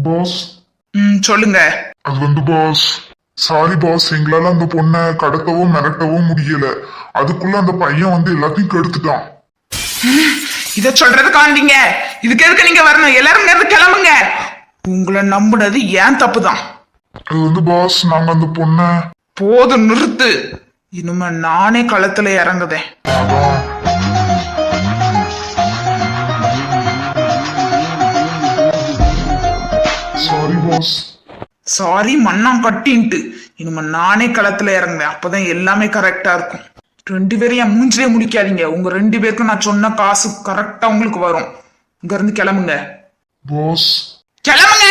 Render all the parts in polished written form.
Pass. சொல்லுங்க. அது pass, sorry boss, எங்களால அந்த பொண்ணை கடத்தவும் மிரட்டவும் முடியல. அதுக்குள்ள அந்த பையன் எல்லாத்தையும் கெடுத்துட்டான். இத சொல்றது காண்டீங்க. இதுக்கு எதுக்கு நீங்க வரணும்? எல்லாரும் நேரத்து கிளம்புங்க. உங்களை நம்புனது ஏன் தப்புதான். அது பாஸ், நாங்க அந்த பொண்ணை. போதும், நிறுத்து. இனிமே நானே களத்துல இறங்குதேன். Sorry boss. சாரி மண்ணாம் கட்டின்ட்டு. இனிமே நானே களத்துல இறங்குவேன். அப்பதான் எல்லாமே கரெக்டா இருக்கும். 2 பேரும் என் மூஞ்சிலே முடிக்காதீங்க. உங்க 2 பேருக்கும் நான் சொன்ன காசு கரெக்டா உங்களுக்கு வரும். இங்க இருந்து கிளம்புங்க. பாஸ் கிளம்புங்க.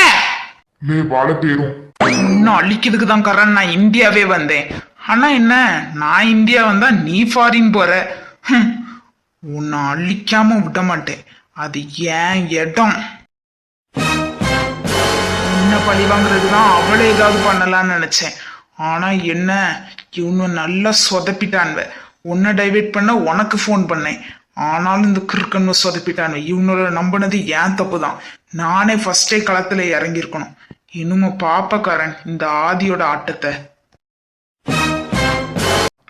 வாழ பேரும் இன்னும் அழிக்கிறதுக்கு தான் கரண் நான் இந்தியாவே வந்தேன். ஆனா என்ன, நான் இந்தியா வந்தா நீ ஃபாரின் போற. உன்னை அழிக்காம விட மாட்டேன். அது ஏன் இடம். என்ன பழி வாங்குறதுதான் அவளை ஏதாவது பண்ணலாம்னு நினைச்சேன். ஆனா என்ன, இவனு நல்லா சொதப்பிட்டான்வ. உன்னை டைவர்ட் பண்ண உனக்கு ஃபோன் பண்ணேன். ஆனாலும் இந்த கிறுக்கன்னு சொதப்பிட்டான்வ. இவனோட நம்பினது ஏன் தப்பு தான். நானே ஃபர்ஸ்டே களத்துல இறங்கியிருக்கணும். இனிமே பாப்பக்காரன் இந்த ஆதியோட ஆட்டத்தை.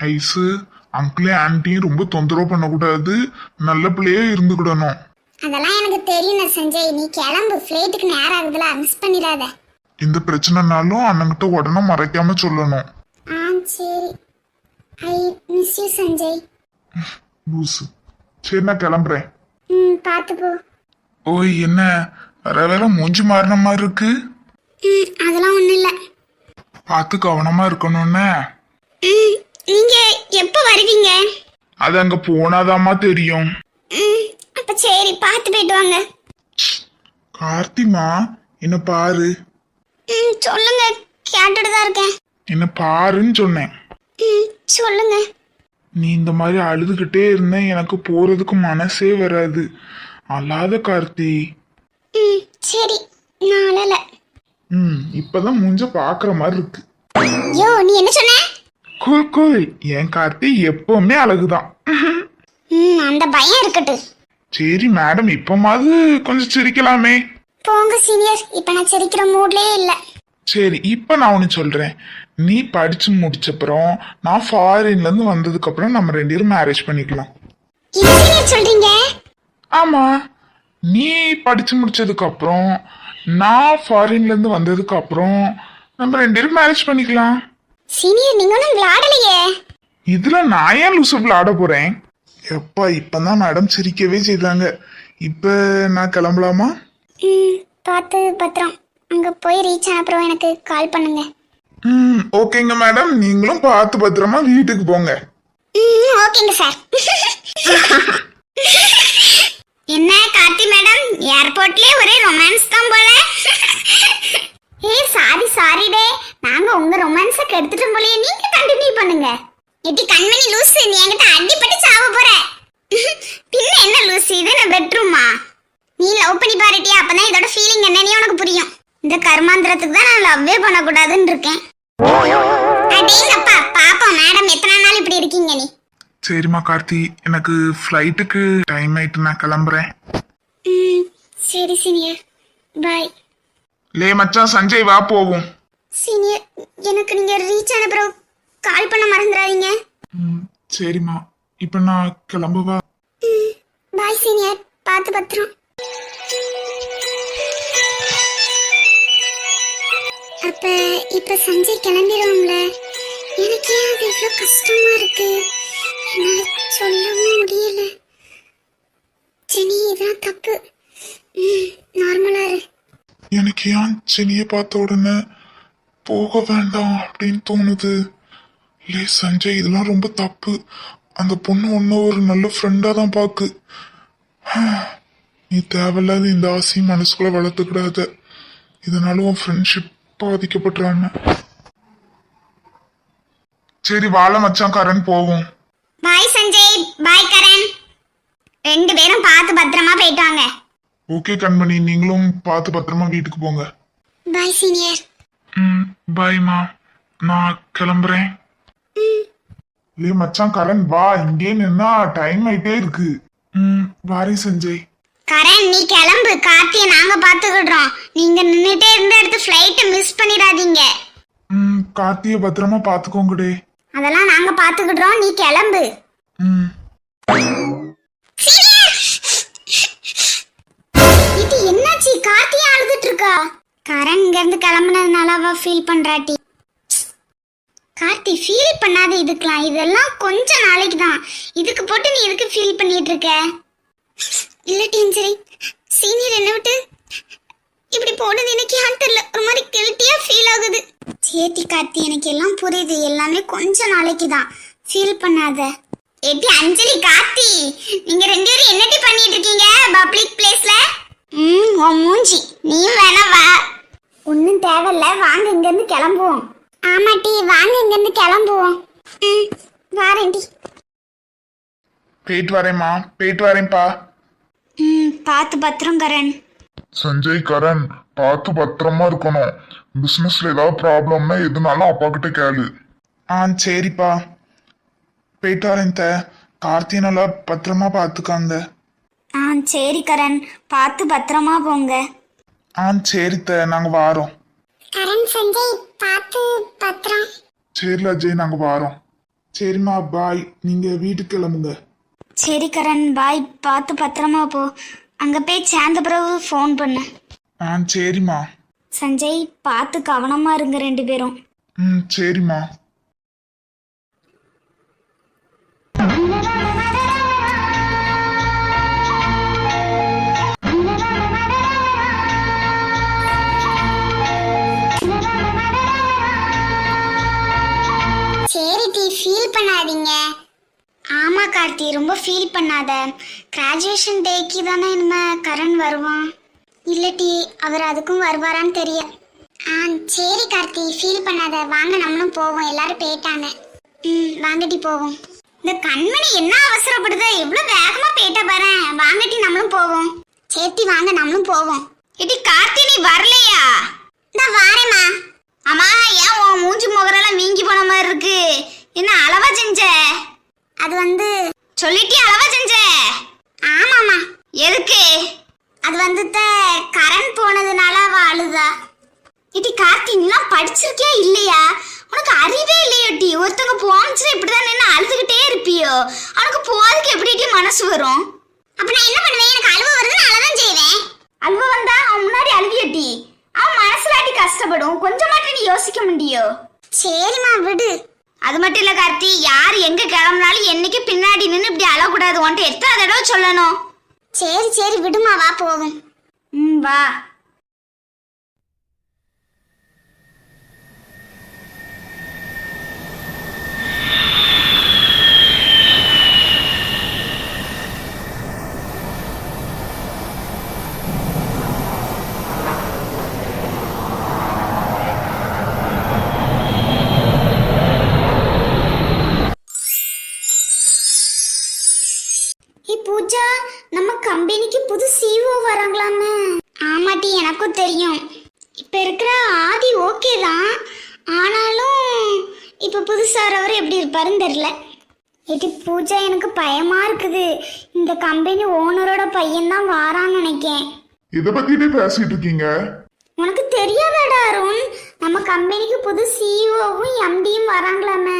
ஐசு, அங்கிளே ஆன்ட்டியும் ரொம்ப தொந்தரவு பண்ணக்கூடாது. நல்ல பிள்ளையே இருந்துக்கிடணும். அதெல்லாம் எனக்கு தெரியும் சஞ்சய். நீ கிளம்பு, ஃபிளைட்டுக்கு நேரம் ஆகுதுல, மிஸ் பண்ணிடாத. இந்த பிரச்சனைனாலும் அண்ணங்கிட்ட உடனே மறைக்காம சொல்லணும். சரி. I miss you Sanjay. லூசு. சரி, நான் கிளம்புறேன். பார்த்து போ. ஓய், என்ன வர மூஞ்சி மாறின மாதிரி இருக்கு. அதெல்லாம் ஒண்ணும் இல்ல. பார்த்து கவனமா இருக்கணும்னு. நீங்க எப்ப வருவீங்க? அது அங்க போனாதாமா தெரியும். அப்ப சரி, பார்த்து போயிட்டு வாங்க. கார்த்திமா, என்ன பாரு. சொல்லுங்க, கேட்டுட்டு தான் இருக்கேன். என்ன பாருன்னு சொன்னேன். சொல்லுங்க. நீ இந்த மாதிரி அழுதுகிட்டே இருந்த எனக்கு போறதுக்கு மனசே வராது. அழாத கார்த்தி. சரி, நான் அழல. இப்பதான் மூஞ்ச பாக்குற மாதிரி இருக்கு. யோ, நீ என்ன சொன்ன? Cool cool. என் கார்த்தி எப்பவுமே அழகுதான். அந்த பயம் இருக்கட்டும். சரி மேடம், இப்பமாவது கொஞ்சம் சிரிக்கலாமே. போங்க சீனியர், இப்ப நான் சிரிக்கிற மூட்லயே இல்ல. சரி, இப்ப நான் ஒன்னு சொல்றேன். நீ படிச்சு முடிச்சப்புறம் நான் ஃபாரின்ல இருந்து வந்ததுக்கு அப்புறம் நம்ம 2 பேரும் மேரேஜ் பண்ணிக்கலாம். என்ன சொல்றீங்க? ஆமா, நீ படிச்சு முடிச்சதுக்கு அப்புறம் நான் ஃபாரின்ல இருந்து வந்ததுக்கு அப்புறம் நம்ம 2 பேரும் மேரேஜ் பண்ணிக்கலாம். சீனியர், நீங்க ஒன்னும் விளையாடலையே. இதுல நான் ஏன் லூசு விளையாட போறேன்? எப்பா, இப்பதான் மேடம் சிரிக்கவே செய்தாங்க. இப்ப நான் கிளம்பலாமா? பார்த்து பத்திரம். அங்க போய் ரீச் ஆன அப்புறம் எனக்கு கால் பண்ணுங்க. ஓகேங்க மேடம், நீங்களும் பார்த்து பத்திரமா வீட்டுக்கு போங்க. ஓகேங்க சார். என்ன கார்த்தி மேடம், ஏர்போர்ட்லயே ஒரே ரொமான்ஸ் தான் போல. சாரி டே, நாங்க உங்க ரொமான்ஸ கெடுத்துட்டோம் போலயே. நீங்க கண்டினியூ பண்ணுங்க. எடி கண்மணி லூசு, நீ என்கிட்ட அடிபட்டு சாவ போற. பின்ன என்ன லூசு, இது என்ன பெட்ரூமா? நீ லவ் பண்ணி பாருட்டியா, அப்பதான் இதோட ஃபீலிங் என்னன்னு உனக்கு புரியும். இந்த கர்மாந்திரத்துக்கு தான் நான் லவ்வே பண்ணக்கூடாதுன்னு இருக்கேன். அடேங்கப்பா, பாப்போம் மேடம் எத்தனை நாள் இப்படி இருக்கீங்க நீ. சரிம்மா கார்த்தி, எனக்கு ஃப்ளைட்டுக்கு டைம் ஆயிட்டு, நான் கிளம்புறேன். சரி சீனியர், பாய். லே மச்சான், சஞ்சய் வா போவோம். சீனியர், எனக்கு நீங்க ரீச் ஆன அப்புறம் கால் பண்ண மறந்துடாதீங்க. சரிம்மா, இப்ப நான் கிளம்புவா. பாய் சீனியர், பார்த்து பத்திரம். அப்ப இப்ப சஞ்சய் கிளம்பிடுவோம்ல. எனக்கு ஏன் அது இவ்வளவு கஷ்டமா இருக்கு, என்னால சொல்லவும் முடியல. ஜெனி, இதான் தப்பு. நார்மலா இரு. எனக்கு ஏன் செனியை பார்த்த உடனே போக வேண்டாம் அப்படின்னு தோணுது. லே சஞ்சய், இதெல்லாம் ரொம்ப தப்பு. அந்த பொண்ணு ஒன்னும் ஒரு நல்ல ஃப்ரெண்டா தான் பாக்கு. நீ தேவையில்லாத இந்த ஆசையும் மனசுக்குள்ள வளர்த்துக்கிடாத. இதனால உன் ஃப்ரெண்ட்ஷிப் பாதிக்கப்படுறாங்க. சரி வாழ மச்சான், கரண் போவோம். பாய் சஞ்சய், பாய் கரண். 2 பேரும் பார்த்து பத்திரமா போயிட்டு வாங்க. ஓகே கண்மணி, நீங்களும் பார்த்து பத்திரமா வீட்டுக்கு போங்க. Bye senior. பாய்மா, நான் கிளம்புறேன். லே மச்சான் கரண், வா. இங்கே நின்னா டைம் ஆயிட்டே இருக்கு. வாரி சஞ்சய். கரண் நீ கிளம்பு, கார்த்திய நாங்க பாத்துக்கிடுறோம். நீங்க நின்னுட்டே இருந்த இடத்து ஃபிளைட்டை மிஸ் பண்ணிடாதீங்க. கார்த்திய பத்திரமா பாத்துக்கோங்கடே. அதெல்லாம் நாங்க பாத்துக்கிடுறோம், நீ கிளம்பு. ம். இது என்னாச்சு? கார்த்தியா அழுதுட்டு இருக்கா? கரண் இங்க இருந்து கிளம்புனதுனால அவ ஃபீல் பண்றாட்டி. கார்த்தி ஃபீல் பண்ணாத இதுக்கலாம், இதெல்லாம் கொஞ்ச நாளைக்கு தான். இதுக்கு போட்டு நீ எதுக்கு ஃபீல் பண்ணிட்டு இருக்க? இல்ல டீச்சரி, சீனியர் என்ன விட்டு இப்படி போனது எனக்கு யான்னு தெரியல, ஒரு மாதிரி கில்ட்டியா ஃபீல் ஆகுது. சேத்தி கார்த்தி, எனக்கு எல்லாம் புரியுது, எல்லாமே கொஞ்ச நாளைக்கு தான், ஃபீல் பண்ணாத. ஏட்டி அஞ்சலி, கார்த்தி, நீங்க ரெண்டு பேரும் என்னடி பண்ணிட்டு இருக்கீங்க பப்ளிக் பிளேஸ்ல? உன் மூஞ்சி, நீயும் வேணா வா. ஒன்னும் தேவையில்ல, வாங்க இங்க இருந்து கிளம்புவோம். ஆமாட்டி, வாங்க இங்க இருந்து கிளம்புவோம். வாரேன்டி. போயிட்டு வரேம்மா, போயிட்டு வரேன்ப்பா. பார்த்து பத்திரம் கரண். சஞ்சய், கரண் பார்த்து பத்திரமா இருக்கணும். பிசினஸ்ல ஏதாவது ப்ராப்ளம்னா எதுனாலும் அப்பா கிட்ட கேளு. சரிப்பா, போயிட்டு வரேன். கார்த்தியை நல்லா பத்திரமா பார்த்துக்காங்க. சரி கரண், பார்த்து பத்திரமா போங்க. சரி நாங்க வாரோம். கரண் சஞ்சய், பார்த்து பத்திரம். சரி அஜய், நாங்க வாரோம். சரிம்மா, பாய். நீங்க வீட்டுக்கு கிளம்புங்க. சரி கரண், பாய். பார்த்து பத்திரமா போ. அங்க போய் சேர்ந்த பிறகு ஃபோன் பண்ணு. சரிம்மா. சஞ்சய், பார்த்து கவனமா இருங்க ரெண்டு பேரும். சரிம்மா. சரி டி, ஃபீல் பண்ணாதீங்க. ஆமா கார்த்தி, ரொம்ப ஃபீல் பண்ணாத. கிராஜுவேஷன் டேக்கு தானே நம்ம கரண் வருவான். இல்லட்டி அவர் அதுக்கும் வருவாரான்னு தெரிய. சரி கார்த்தி, ஃபீல் பண்ணாத. வாங்க நம்மளும் போவோம், எல்லாரும் போயிட்டாங்க. வாங்கட்டி போவோம். இந்த கண்மணி என்ன அவசரப்படுத, எவ்வளவு வேகமா போயிட்டா பாரு. வாங்கட்டி நம்மளும் போவோம். சேத்தி வாங்க நம்மளும் போவோம். இடி கார்த்தி, நீ வரலையா? நான் வாரேம்மா. அம்மா, ஏன் உன் மூஞ்சி முகரெல்லாம் வீங்கி போன மாதிரி இருக்கு? என்ன அளவா செஞ்ச? அது வந்து சொல்லிட்டி அளவா செஞ்ச? ஆமாமா. எதுக்கு? அது வந்து கரண் போனதுனால அவ அழுதா. இடி கார்த்தி, நீலாம் படிச்சிருக்கியா இல்லையா? உனக்கு அறிவே இல்லையோட்டி. ஒருத்தவங்க போனுச்சுன்னா இப்படிதான் நின்று அழுதுகிட்டே இருப்பியோ? அவனுக்கு போறதுக்கு எப்படி மனசு வரும்? அப்ப நான் என்ன பண்ணுவேன்? எனக்கு அழுவ வருது, நான் அழதான் செய்வேன். அழுவ வந்தா அவன் முன்னாடி அழுவியட்டி, அவன் மனசுலாட்டி கஷ்டப்படும். கொஞ்சமாட்டி நீ யோசிக்க முடியும். சரிம்மா, விடு. அது மட்டும் இல்ல கார்த்தி, யார் எங்க கிளம்புனாலும் என்னைக்கு பின்னாடி நின்று இப்படி அழக்கூடாது. உன்ட்டு எத்தனை தடவை சொல்லணும்? சரி சரி, விடுமா, வா போவோம். வா. பூஜா, நம்ம கம்பெனிக்கு புது சிஓ வராங்களாமே. ஆமாட்டி, எனக்கும் தெரியும். இப்ப இருக்கிற ஆதி ஓகே தான், ஆனாலும் இப்ப புதுசா வரவர் எப்படி இருப்பாருன்னு தெரியல. இது பூஜா, எனக்கு பயமா இருக்குது. இந்த கம்பெனி ஓனரோட பையன் தான் வாரான்னு நினைக்கேன். இத பத்திட்டே பேசிட்டு இருக்கீங்க? உனக்கு தெரியாதாடா அருண், நம்ம கம்பெனிக்கு புது சிஓவும் எம்டியும் வராங்களாமே.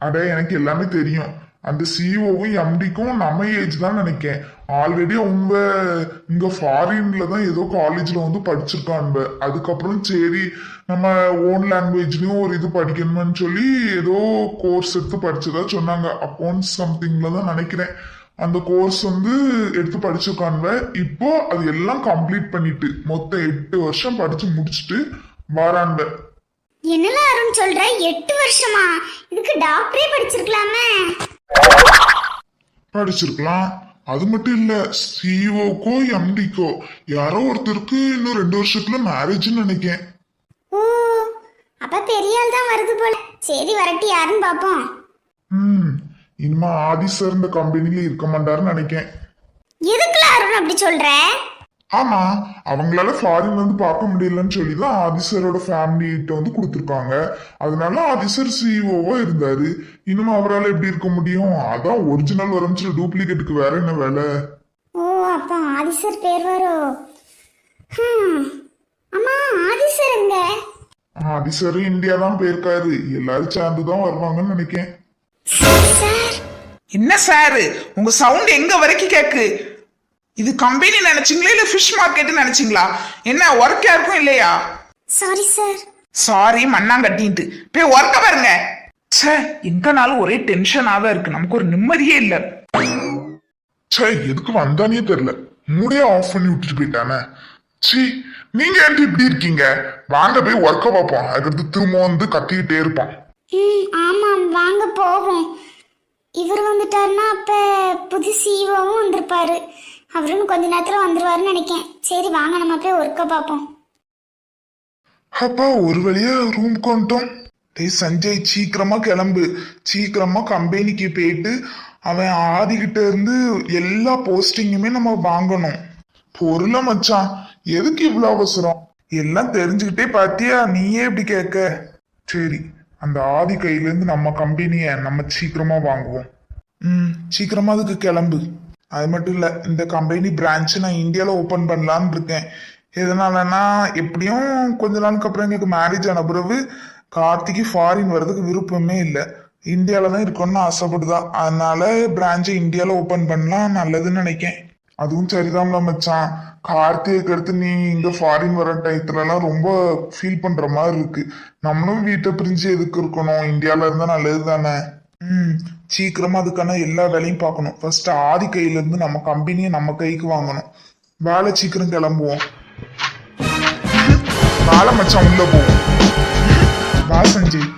அட, எனக்கு எல்லாமே தெரியும். அந்த சிஓவும் எம்டிக்கும் நம்ம ஏஜ் தான் நினைக்கேன். ஆல்ரெடி அவங்க இங்க ஃபாரின்ல தான் ஏதோ காலேஜ்ல வந்து படிச்சிருக்காங்க. அதுக்கப்புறம் சரி நம்ம ஓன் லாங்குவேஜ்லயும் ஒரு இது படிக்கணும்னு சொல்லி ஏதோ கோர்ஸ் எடுத்து படிச்சதா சொன்னாங்க. அக்கௌண்ட்ஸ் சம்திங்ல தான் நினைக்கிறேன். அந்த கோர்ஸ் வந்து எடுத்து படிச்சிருக்காங்க. இப்போ அது எல்லாம் கம்ப்ளீட் பண்ணிட்டு மொத்தம் 8 வருஷம் படிச்சு முடிச்சுட்டு வராங்க. என்னலாம் அருண் சொல்ற? 8 வருஷமா? இதுக்கு டாக்டரே படிச்சிருக்கலாமே. படிச்சிருக்கலாம். அது மட்டும் இல்ல, சிஓக்கோ எம்டிக்கோ யாரோ ஒருத்தருக்கு இன்னும் 2 வருஷத்துல மேரேஜ்னு நினைக்கேன். ஓ, அப்ப பெரிய ஆள் தான் வருது போல. சரி, வரட்டி யாருன்னு பாப்போம். இனிமே ஆதி சார் இந்த கம்பெனில இருக்க மாட்டாருன்னு நினைக்கேன். எதுக்குல அருண் அப்படி சொல்ற? ஆமா, அவங்களால ஃபாரின் வந்து பார்க்க முடியலன்னு சொல்லிதான் ஆதிசரோட ஃபேமிலி கிட்ட வந்து கொடுத்துருக்காங்க. அதனால ஆதிசர் சிஇஓவா இருந்தாரு. இன்னும் அவரால் எப்படி இருக்க முடியும்? அதான் ஒரிஜினல் வரமிச்சு டூப்ளிகேட்டுக்கு வேற என்ன வேலை? ஓ, அப்ப ஆதி சார் பேர் வரும். அம்மா ஆதி சார் எங்க? ஆதிசரு இந்தியா தான் போயிருக்காரு. எல்லாரும் சேர்ந்துதான் வருவாங்கன்னு நினைக்கிறேன். சார் என்ன சாரு உங்க சவுண்ட் எங்க வரைக்கும் கேக்கு? இது கம்பெனி நினைச்சீங்களா இல்ல ஃபிஷ் மார்க்கெட் நினைச்சீங்களா? என்ன ஒர்க் யாருக்கும் இல்லையா? Sorry sir. சாரி மண்ணாங்கட்டின்ட்டு போய் ஒர்க்க பாருங்க. ச்சே, எங்கனாலும் ஒரே டென்ஷனாவே இருக்கு, நமக்கு ஒரு நிம்மதியே இல்ல. சே, எதுக்கு வந்தானே தெரியல. மூடே ஆஃப் பண்ணி விட்டுட்டு போயிட்டானே. சி, நீங்க ஏன்டி இப்படி இருக்கீங்க? வாங்க போய் ஒர்க்க பார்ப்போம். அதுக்கடுத்து திரும்ப வந்து கத்திக்கிட்டே இருப்பான். ஆமாம் வாங்க போவோம். இவர் வந்துட்டாருன்னா அப்ப புது சிஓவும் வந்திருப்பாரு. அவரும் கொஞ்ச நேரத்துல வந்துருவாருன்னு நினைக்கேன். சரி வாங்க நம்ம போய் ஒர்க்க பார்ப்போம். அப்பா ஒரு வழியா ரூம்க்கு வந்துட்டோம். டேய் சஞ்சய், சீக்கிரமா கிளம்பு. சீக்கிரமா கம்பெனிக்கு போயிட்டு அவன் ஆதிக்கிட்ட இருந்து எல்லா போஸ்டிங்குமே நம்ம வாங்கணும். பொருள மச்சான், எதுக்கு இவ்வளவு அவசரம்? எல்லாம் தெரிஞ்சுக்கிட்டே பாத்தியா, நீயே இப்படி கேட்க? சரி, அந்த ஆதி கையில இருந்து நம்ம கம்பெனிய நம்ம சீக்கிரமா வாங்குவோம். சீக்கிரமா அதுக்கு கிளம்பு. அது மட்டும் இல்ல, இந்த கம்பெனி பிரான்ச் நான் இந்தியால ஓபன் பண்ணலான்னு இருக்கேன். எதனாலன்னா எப்படியும் கொஞ்ச நாளுக்கு அப்புறம் எங்களுக்கு மேரேஜ் ஆன பிறகு கார்த்திக்கு ஃபாரின் வர்றதுக்கு விருப்பமே இல்லை. இந்தியால தான் இருக்கணும்னு ஆசைப்படுதா. அதனால பிரான்ச்சை இந்தியால ஓபன் பண்ணலாம், நல்லதுன்னு நினைக்கேன். அதுவும் சரிதான்ல மச்சான். கார்த்திகைக்கு அடுத்து நீ இங்க ஃபாரின் வர டயத்துல எல்லாம் ரொம்ப ஃபீல் பண்ற மாதிரி இருக்கு. நம்மளும் வீட்டை பிரிஞ்சு எதுக்கு இருக்கணும்? இந்தியால இருந்தா நல்லது தானே. சீக்கிரமா அதுக்கான எல்லா வேலையும் பார்க்கணும். ஃபர்ஸ்ட் ஆதி கையில இருந்து நம்ம கம்பெனியை நம்ம கைக்கு வாங்கணும். வேலை சீக்கிரம் கிளம்புவோம். வேலை மச்சான் உள்ள போவோம். வா சஞ்சய்.